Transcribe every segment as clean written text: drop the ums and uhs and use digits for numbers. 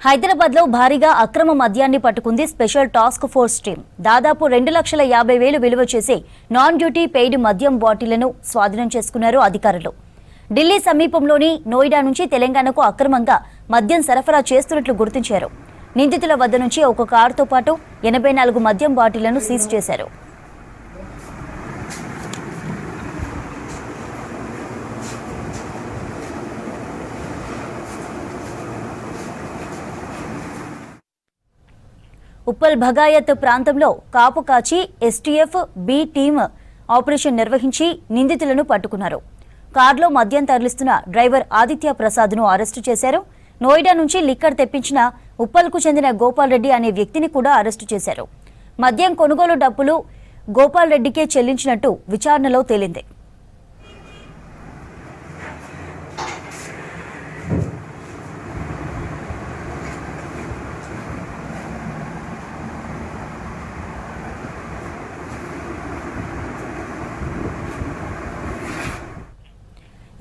హైదరాబాద్ లో భారీగా అక్రమ మద్యాన్ని పట్టుకుంది స్పెషల్ టాస్క్ ఫోర్స్ టీం. దాదాపు 2,50,000 విలువ చేసే నాన్ డ్యూటీ పెయిడ్ మద్యం బాటిళ్లను స్వాధీనం చేసుకున్నారు అధికారులు. ఢిల్లీ సమీపంలోని నోయిడా నుంచి తెలంగాణకు అక్రమంగా మద్యం సరఫరా చేస్తున్నట్లు గుర్తించారు. నిందితుల వద్ద నుంచి ఒక కారుతో పాటు 84 మద్యం బాటిళ్లను సీజ్ చేశారు. ఉప్పల్ భగాయత్ ప్రాంతంలో కాపు కాచి ఎస్టీఎఫ్ బి టీం ఆపరేషన్ నిర్వహించి నిందితులను పట్టుకున్నారు. కారులో మద్యం తరలిస్తున్న డ్రైవర్ ఆదిత్య ప్రసాద్ను అరెస్టు చేశారు. నోయిడా నుంచి లిక్కర్ తెప్పించిన ఉప్పల్కు చెందిన గోపాల్ రెడ్డి అనే వ్యక్తిని కూడా అరెస్టు చేశారు. మద్యం కొనుగోలు డబ్బులు గోపాల్ రెడ్డికే చెల్లించినట్టు విచారణలో తేలింది.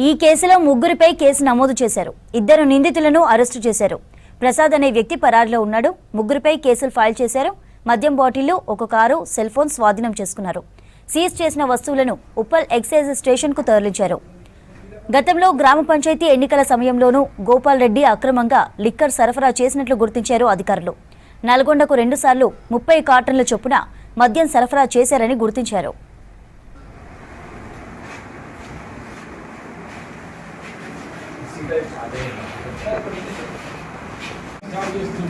ఈ కేసులో ముగ్గురిపై కేసు నమోదు చేశారు. 2 నిందితులను అరెస్టు చేశారు. ప్రసాద్ అనే వ్యక్తి పరారీలో ఉన్నాడు. ముగ్గురిపై కేసులు ఫైల్ చేశారు. మద్యం బాటిళ్లు, ఒక కారు, సెల్ ఫోన్ స్వాధీనం చేసుకున్నారు. సీజ్ చేసిన వస్తువులను ఉప్పల్ ఎక్సైజ్ స్టేషన్కు తరలించారు. గతంలో గ్రామ పంచాయతీ ఎన్నికల సమయంలోనూ గోపాల్ రెడ్డి అక్రమంగా లిక్కర్ సరఫరా చేసినట్లు గుర్తించారు అధికారులు. నల్గొండకు 2 సార్లు 30 కార్టన్ల చొప్పున మద్యం సరఫరా చేశారని గుర్తించారు. Start